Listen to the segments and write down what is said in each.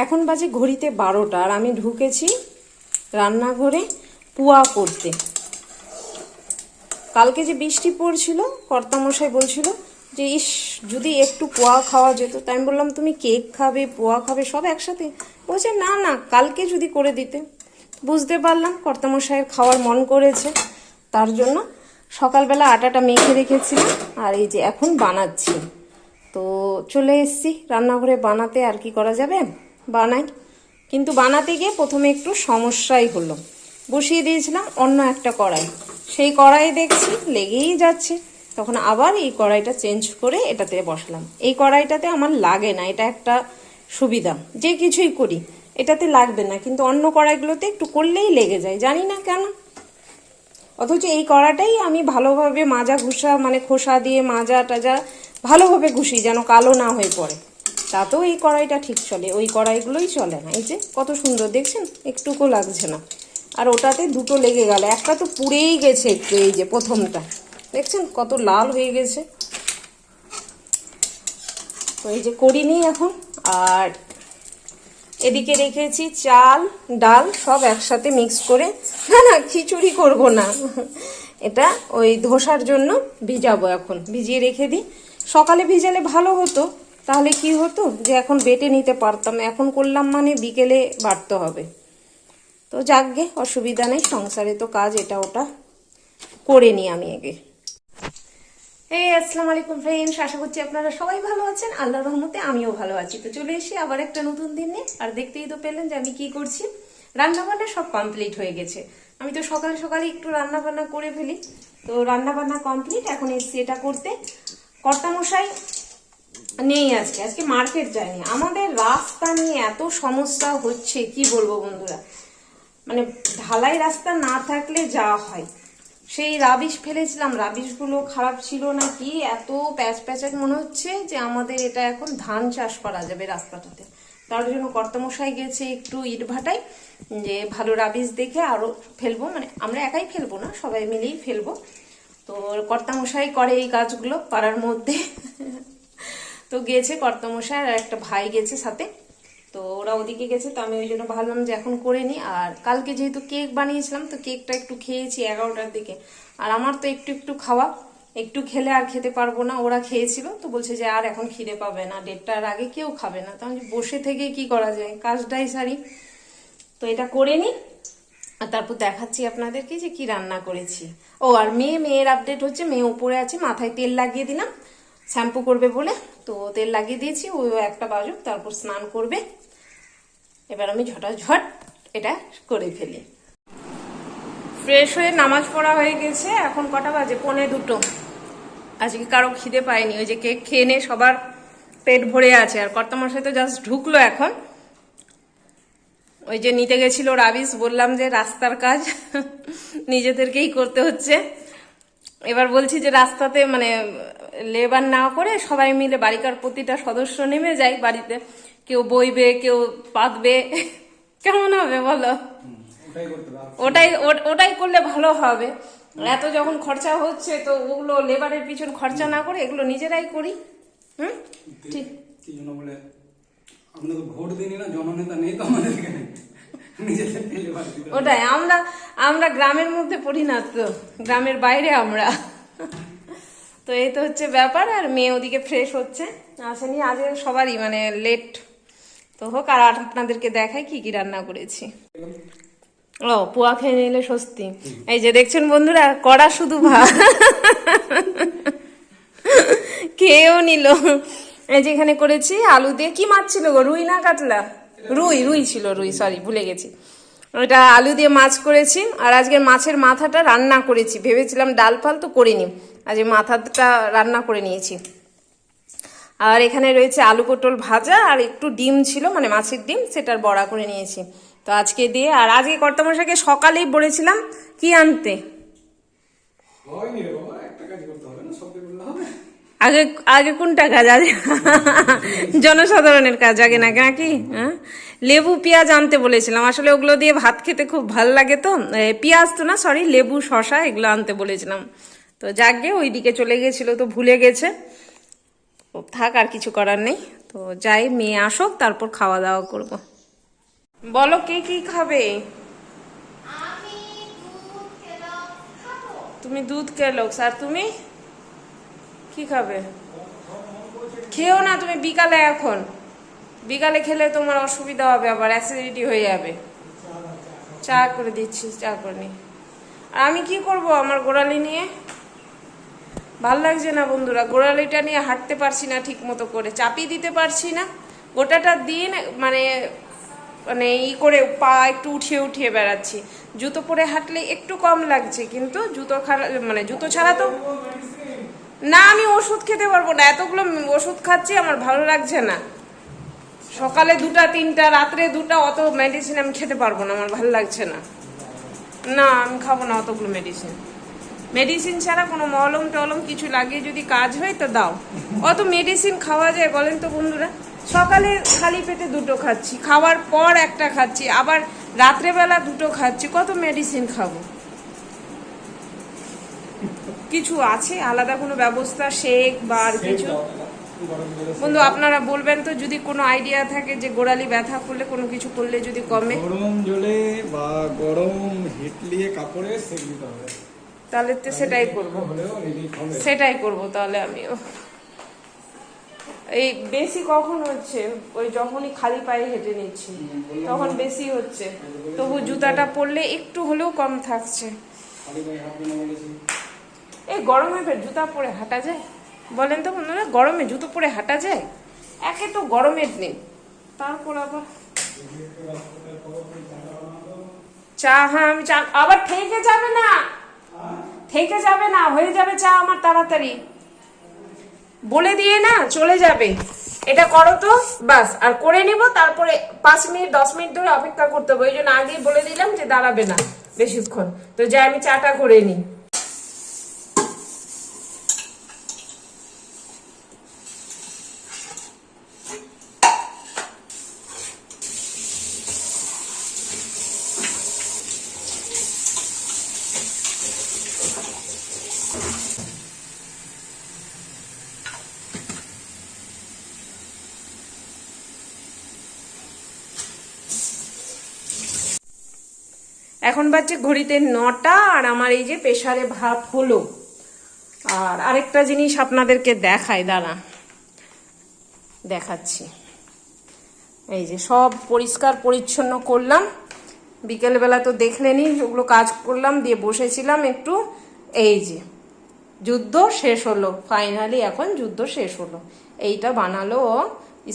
এখন বাজে ঘড়িতে 12টা আর আমি ঢুকেছি রান্নাঘরে পুয়া করতে। কালকে যে বৃষ্টি পড়ছিল কর্তামশাই বলছিল যে ইস যদি একটু পোয়া খাওয়া যেত, তাই আমি বললাম তুমি কেক খাবে পোয়া খাবে সব একসাথে? বলছে না না কালকে যদি করে দিতে। বুঝতে পারলাম কর্তামশাইয়ের খাওয়ার মন করেছে, তার জন্য সকালবেলা আটাটা মেখে রেখেছিলাম আর এই যে এখন বানাচ্ছি। তো চলে এসেছি রান্নাঘরে বানাতে, আর কি করা যাবে, বানাই। কিন্তু বানাতে গিয়ে প্রথমে একটু সমস্যাই হলো। বসিয়ে দিয়েছিলাম অন্য একটা কড়াই, সেই কড়াই দেখছি লেগেই যাচ্ছে। তখন আবার এই কড়াইটা চেঞ্জ করে এটাতে বসালাম। এই কড়াইটাতে আমার লাগে না, এটা একটা সুবিধা, যে কিছুই করি এটাতে লাগবে না, কিন্তু অন্য কড়াইগুলোতে একটু করলেই লেগে যায়, জানি না কেন। অথচ এই কড়াটাই আমি ভালোভাবে মাজা ঘুষা মানে খোসা দিয়ে মাজা টাজা ভালোভাবে ঘুষি যেন কালো না হয়ে পড়ে, তাতেও এই কড়াইটা ঠিক চলে, ওই কড়াইগুলোই চলে না। এই যে কত সুন্দর দেখছেন, একটুকু লাগছে না। আর ওটাতে দুটো লেগে গেল, একটা তো পুড়েই গেছে একটু, এই যে প্রথমটা দেখছেন কত লাল হয়ে গেছে। তো এই যে করিনি এখন। আর এদিকে রেখেছি চাল ডাল সব একসাথে মিক্স করে, না না খিচুড়ি করব না, এটা ওই ধোসার জন্য ভিজাবো। এখন ভিজিয়ে রেখে দিই, সকালে ভিজালে ভালো হতো, তাহলে কি হতো যে এখন বেটে নিতে পারতাম, এখন করলাম মানে বিকেলে বাটতে হবে। তো যাকগে অসুবিধা নেই, সংসারে তো কাজ এটা ওটা করে নিই আমি আগে। এই আসসালামু আলাইকুম ফ্রেন্ডস, আশা করছি আপনারা সবাই ভালো আছেন, আল্লাহর রহমতে আমিও ভালো আছি। তো চলে এসে আবার একটা নতুন দিন নিয়ে, আর দেখতেই তো পেলেন যে আমি কি করছি, রান্না বান্না সব কমপ্লিট হয়ে গেছে। আমি তো সকালে সকালে একটু রান্না বান্না করে ফেলি, তো রান্না বান্না কমপ্লিট। এখন এসছি এটা করতে। কর্তামশাই নেই আজকে, আজকে মার্কেট যায়নি। আমাদের রাস্তা নিয়ে এত সমস্যা হচ্ছে কি বলবো বন্ধুরা, মানে ঢালাই রাস্তা না থাকলে যা হয়। সেই রাবিশ ফেলেছিলাম, রাবিশগুলো খারাপ ছিল না কি, এত প্যাচ প্যাচাট মনে হচ্ছে যে আমাদের এটা এখন ধান চাষ করা যাবে রাস্তাটাতে। তার জন্য কর্তামশাই গেছে একটু ইট ভাটায়, যে ভালো রাবিশ দেখে আরো ফেলবো, মানে আমরা একাই ফেলবো না সবাই মিলেই ফেলবো। তো কর্তামশাই করে এই কাজগুলো পাড়ার মধ্যে। তো গেছে কর্তামশাই আর একটা ভাই গেছে সাথে, তো ওরা ওদিকে গেছে। তো আমি ওই জন্য ভাবলাম যে এখন করে নিই। আর কালকে যেহেতু কেক বানিয়েছিলাম, তো কেকটা একটু খেয়েছি 11টার দিকে। আর আমার তো একটু একটু খাওয়া, একটু খেলে আর খেতে পারবো না। ওরা খেয়েছিল, তো বলছে যে আর এখন খিদে পাবে না, 1:30টার আগে কেউ খাবে না। তো আমি বসে থেকে কি করা যায়, কাজটাই সারি। তো এটা করে নিই, আর তারপর দেখাচ্ছি আপনাদেরকে যে কি রান্না করেছি। ও আর মেয়ের আপডেট হচ্ছে, মেয়ে উপরে আছে, মাথায় তেল লাগিয়ে দিলাম শ্যাম্পু করবে বলে, তো তেল লাগিয়ে দিয়েছি। ও একটা বাজুক, তারপর স্নান করবে। এবার আমি ঝটাঝট এটা করে ফেলি। ফ্রেশ হয়ে নামাজ পড়া হয়ে গেছে, এখন কটা বাজে, 1:45। আজকে কারো খিদে পায়নি, ওই যে কেক খেয়ে নে সবার পেট ভরে আছে। আর কর্তামশাই তো জাস্ট ঢুকলো এখন, ওই যে নিতে গেছিল রাবিশ, বললাম যে রাস্তার কাজ নিজেদেরকেই করতে হচ্ছে। এবার বলছি যে রাস্তাতে মানে লেবার না করে সবাই মিলে বাড়িকার প্রতিটা সদস্য নেমে যায় বাড়িতে, কেউ বইবে কেউ পাতবে, কেমন হবে বলো? ওটাই করলে ভালো হবে। এত যখন খরচা হচ্ছে, তো ওগুলো লেবারের পিছন খরচা না করে এগুলো নিজেরাই করি। ঠিক ওটাই, আমরা গ্রামের মধ্যে পড়ি না, তো গ্রামের বাইরে আমরা। তো এই তো হচ্ছে ব্যাপার। আর মেয়ে ওদিকে ফ্রেশ হচ্ছে, আসেনি আজ সবারই মানে লেট। তো হোক, আর আপনাদেরকে দেখাই কি কি রান্না করেছি। ও পোয়া খেয়ে নিলে স্বস্তি। এই যে দেখছেন বন্ধুরা, কড়া শুধু ভাত খেয়েও নিল। এই যে এখানে করেছি আলু দিয়ে, কি মাছ ছিল গো, রুই না কাতলা? রুই ছিল, সরি ভুলে গেছি। ওটা আলু দিয়ে মাছ করেছি। আর আজকে মাছের মাথাটা রান্না করেছি, ভেবেছিলাম ডাল ফাল তো করিনি, আজ মাথাটা রান্না করে নিয়েছি। আর এখানে রয়েছে আলু পটল ভাজা, আর একটু ডিম ছিল মানে মাছের ডিম, সেটার বড়া করে নিয়েছি। তো আজকে দিয়ে, আর আজকে কর্তামশাইকে সকালেই বলেছিলাম কি আনতে, আগে কোনটা কাজ, আগে জনসাধারণের কাজ আগে নাকি? হ্যাঁ, লেবু পেঁয়াজ আনতে বলেছিলাম, আসলে ওগুলো দিয়ে ভাত খেতে খুব ভাল লাগে। তো পেঁয়াজ তো না, সরি লেবু শশা এগুলো আনতে বলেছিলাম। তো যাকগে ওইদিকে চলে গেছিল, তো ভুলে গেছে। থাক, আর কিছু করার নেই। তো যাই, মেয়ে আসুক তারপর খাওয়া দাওয়া করব। বলো কে কি খাবে? তুমি দুধ কেলক্স, আর তুমি কি খাবে? খেও না তুমি বিকালে, এখন বিকালে খেলে তোমার অসুবিধা হবে, আবার অ্যাসিডিটি হয়ে যাবে। চা করে দিচ্ছি, চা করে নি। আর আমি কি করব আমার গোড়ালি নিয়ে? ভাল লাগছে না বন্ধুরা, গোড়ালিটা নিয়ে হাঁটতে পারছি না ঠিক মতো করে, চাপিয়ে দিতে পারছি না। গোটাটা দিন মানে মানে করে পা একটু উঠিয়ে উঠিয়ে বেড়াচ্ছি। জুতো পরে হাঁটলে একটু কম লাগছে, কিন্তু জুতো মানে জুতো ছাড়া তো না। আমি ওষুধ খেতে পারবো না, এতগুলো ওষুধ খাচ্ছি, আমার ভালো লাগছে না। সকালে 2টা 3টা, রাত্রে 2টা, অত মেডিসিন আমি খেতে পারবো না, আমার ভালো লাগছে না। না আমি খাবো না অতগুলো মেডিসিন। মেডিসিন ছাড়া কোনো মলম টলম কিছু লাগিয়ে যদি কাজ হয় তো দাও। অত মেডিসিন খাওয়া যায় বলেন তো বন্ধুরা? সকালে খালি পেটে 2টো খাচ্ছি, খাওয়ার পর একটা খাচ্ছি, আবার রাত্রেবেলা 2টো খাচ্ছি, কত মেডিসিন খাবো? কিছু আছে আলাদা কোনো ব্যবস্থা, শেক বা আর কিছু? বন্ধু আপনারা বলবেন তো, যদি কোনো আইডিয়া থাকে যে গোড়ালি ব্যথা করলে কোনো কিছু করলে যদি কমে। গরম জলে বা গরম হিট নিয়ে কাপড়ে সেক দিতে হবে, তাহলে তো সেটাই করবো, সেটাই করবো তাহলে আমিও। এই বেশি কখন হচ্ছে? ওই যখনই খালি পায়ে হেঁটে নিচ্ছি তখন বেশি হচ্ছে, তবু জুতাটা পরলে একটু হলেও কম থাকছে। এই গরমে জুতা পরে হাঁটা যায় বলেন তো বন্ধুরা? গরমে জুতো পরে হাঁটা যায়? একে তো গরমের দিন, তারপর আবার চা। হ্যাঁ আমি চা, আবার থেকে যাবে না, থেকে যাবে না, হয়ে যাবে চা আমার তাড়াতাড়ি, বলে দিয়ে না চলে যাবে। এটা করো তো বাস, আর করে নিব, তারপরে 5 মিনিট 10 মিনিট ধরে অপেক্ষা করতে হবে। ওই জন্য আগেই বলে দিলাম যে দাঁড়াবে না বেশিক্ষণ। তো যাই আমি চাটা করে নিই। এখন বাজছে ঘড়িতে 9টা, আর আমার এই যে প্রেসারে ভাত হলো। আর আরেকটা জিনিস আপনাদেরকে দেখাই, দাঁড়া দেখাচ্ছি। এই যে সব পরিষ্কার পরিচ্ছন্ন করলাম বিকেলবেলা, তো দেখলেনি ওগুলো কাজ করলাম, দিয়ে বসেছিলাম একটু। এই যে যুদ্ধ শেষ হলো ফাইনালি, এখন যুদ্ধ শেষ হলো। এইটা বানালো ও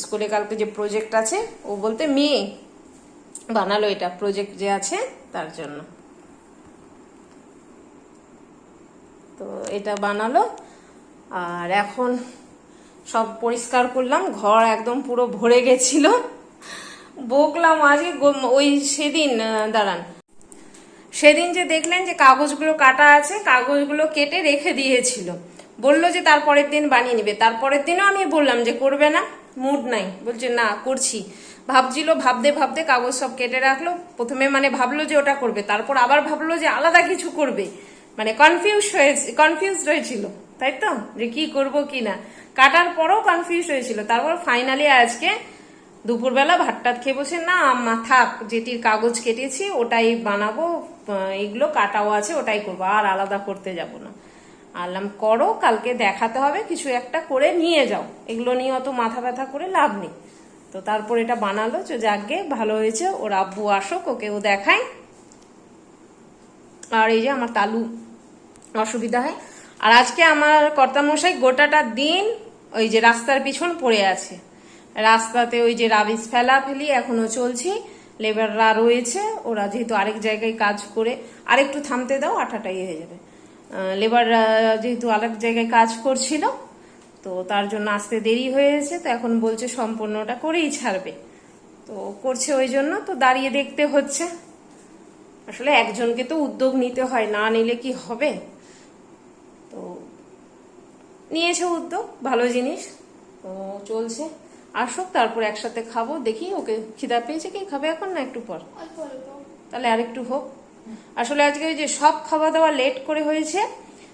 স্কুলে, কালকে যে প্রজেক্ট আছে, ও বলতে মেয়ে বানালো এটা, প্রজেক্ট যে আছে তার জন্য। তো এটা বানালো, আর এখন সব পরিষ্কার করলাম, ঘর একদম পুরো ভরে গেছিল, বকলাম আজকে। ওই সেদিন দাঁড়ান, সেদিন যে দেখলেন যে কাগজগুলো কাটা আছে, কাগজগুলো কেটে রেখে দিয়েছিল, বললো যে তারপরের দিন বানিয়ে নিবে। তারপরের দিনও আমি বললাম যে করবে না, মুড নাই, বলছে না করছি। ভাবছিল, ভাবতে ভাবতে কাগজ সব কেটে রাখলো। প্রথমে মানে ভাবলো যে ওটা করবে, তারপর আবার ভাবলো যে আলাদা কিছু করবে, মানে কনফিউজ হয়েছিল, তাই তো, যে কি করব কি না। কাটার পরও কনফিউজ হয়েছিল। তারপর ফাইনালি আজকে দুপুরবেলা ভাতটা খেয়ে বসে, না থাক, যেটির কাগজ কেটেছি ওটাই বানাবো, এগুলো কাটাও আছে ওটাই করবো, আর আলাদা করতে যাব না। আলাম করো, কালকে দেখাতে হবে, কিছু একটা করে নিয়ে যাও, এগুলো নিয়ে অত মাথা ব্যথা করে লাভ নেই। তো তারপর এটা বানালো, যে যাকে ভালো হয়েছে, ওর আব্বু আসুক, ওকেও দেখায়। আর এই যে আমার তালু অসুবিধা হয়। আর আজকে আমার কর্তামশাই গোটাটা দিন ওই যে রাস্তার পিছন পড়ে আছে, রাস্তাতে ওই যে রাবিশ ফেলাফেলি এখনো চলছে, লেবাররা রয়েছে, ওরা যেহেতু আরেক জায়গায় কাজ করে, আরেকটু থামতে দাও, আঠাটাই হয়ে যাবে। লেবাররা যেহেতু আরেক জায়গায় কাজ করছিল, তো তার জন্য আসতে দেরি হয়েছে, তো এখন বলছে সম্পূর্ণটা করেই ছাড়বে, তো করছে ওই জন্য, তো দাঁড়িয়ে দেখতে হচ্ছে। আসলে একজনকে তো উদ্যোগ নিতে হয়, না নিলে কি হবে। তো নিয়েছে উদ্যোগ, ভালো জিনিস, তো চলছে। আসুক তারপর একসাথে খাবো, দেখি ওকে খিদা পেয়েছে, কি খাবে এখন না একটু পর, তাহলে আরেকটু হোক। আসলে আজকে ওই যে সব খাওয়া দাওয়া লেট করে হয়েছে,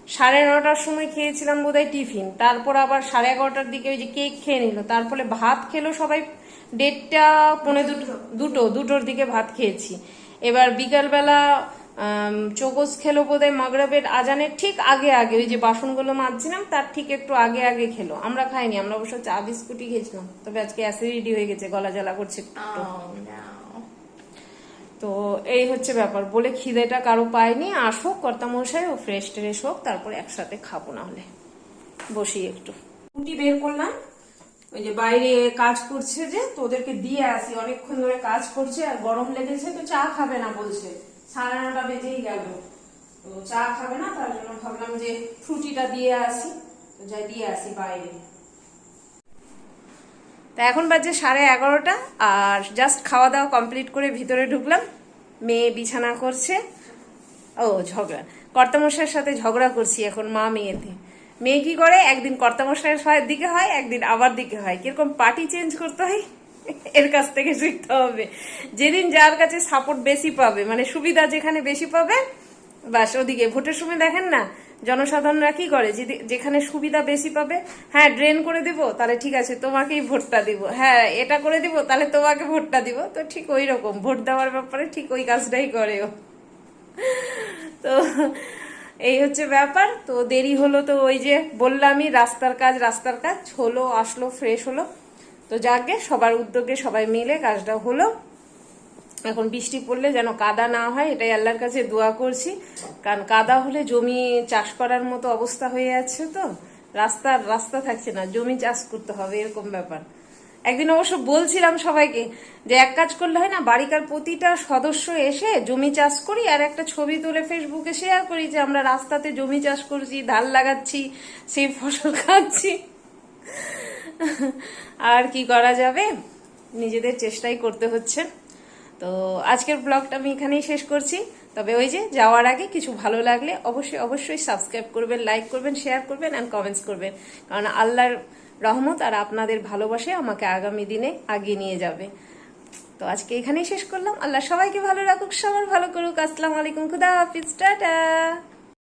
9:30টার সময় খেয়েছিলাম বোধহয় টিফিন, তারপর আবার 11:30টার দিকে ওই যে কেক খেয়ে নিল, তারপরে ভাত খেলো সবাই 1:30 পৌনে 2টোর দিকে ভাত খেয়েছি। এবার বিকালবেলা চোগস খেলো বোধহয় মাগরিবের আজানের ঠিক আগে আগে, ওই যে বাসনগুলো মাজছিলাম তার ঠিক একটু আগে আগে খেলো। আমরা খাইনি, আমরা অবশ্য চা বিস্কুটই খেয়েছিলাম। তবে আজকে অ্যাসিডিটি হয়ে গেছে, গলা জ্বালা করছে একটু। তো এই হচ্ছে ব্যাপার, বলে খিদেটা কারো পায়নি। আসুক কর্তামশাই, ও ফ্রেশ ট্রেশ হোক, তারপরে একসাথে খাবো। না হলে বসি একটু। রুটি বের করলাম, ওই যে বাইরে কাজ করছে যে, তো ওদেরকে দিয়ে আসি, অনেকক্ষণ ধরে কাজ করছে আর গরম লেগেছে, তো চা খাবে না বলছে, 9:30 বেজেই গেল, তো চা খাবে না। তার জন্য ভাবলাম যে ফ্রুটিটা দিয়ে আসি, তো যাই দিয়ে আসি বাইরে। তা এখন বাজে 11:30, আর জাস্ট খাওয়া দাওয়া কমপ্লিট করে ভিতরে ঢুকলাম। মেয়ে বিছানা করছে। ও ঝগড়া, কর্তামশাইয়ের সাথে ঝগড়া করছি এখন মা মেয়েতে। মেয়ে কি করে, একদিন কর্তামশাইয়ের দিকে হয়, একদিন আবার দিকে হয়। কিরকম পার্টি চেঞ্জ করতে হয় এর কাছ থেকে শিখতে হবে। যেদিন যার কাছে সাপোর্ট বেশি পাবে, মানে সুবিধা যেখানে বেশি পাবে, বাস ওদিকে। ভোটের সময় দেখেন না জনসাধারণরা কি করে, যেখানে সুবিধা বেশি পাবে, হ্যাঁ ড্রেন করে দিব, তাহলে ঠিক আছে তোমাকেই ভোটটা দিব, হ্যাঁ এটা করে দিব, তাহলে তোমাকে ভোটটা দিব। তো ঠিক ওই রকম ভোট দেওয়ার ব্যাপারে ঠিক ওই কাজটাই করে ও। তো এই হচ্ছে ব্যাপার। তো দেরি হলো, তো ওই যে বললামই রাস্তার কাজ হলো, আসলো, ফ্রেশ হলো। তো যাকে সবার উদ্যোগে সবাই মিলে কাজটা হলো। এখন বৃষ্টি পড়লে যেন কাদা না হয়, এটাই আল্লাহর কাছে দোয়া করছি। কারণ কাদা হলে জমি চাষ করার মতো অবস্থা হয়ে যাচ্ছে, তো রাস্তা থাকছে না, জমি চাষ করতে হবে, এরকম ব্যাপার। একদিন অবশ্য বলছিলাম সবাইকে যে এক কাজ করলে হয় না, বাড়িকার প্রতিটা সদস্য এসে জমি চাষ করি, আর একটা ছবি তুলে ফেসবুকে শেয়ার করি যে আমরা রাস্তাতে জমি চাষ করছি, ধান লাগাচ্ছি, সেই ফসল খাচ্ছি। আর কি করা যাবে, নিজেদের চেষ্টাই করতে হচ্ছে। তো আজকের ব্লগটা আমি এখানেই শেষ করছি। তবে ওই যে যাওয়ার আগে কিছু ভালো লাগলে অবশ্যই সাবস্ক্রাইব করবেন, লাইক করবেন, শেয়ার করবেন অ্যান্ড কমেন্টস করবেন। কারণ আল্লাহর রহমত আর আপনাদের ভালোবাসে আমাকে আগামী দিনে আগিয়ে নিয়ে যাবে। তো আজকে এখানেই শেষ করলাম। আল্লাহ সবাইকে ভালো রাখুক, সবার ভালো করুক। আসসালামু আলাইকুম, খুদা হাফিজ, টাটা।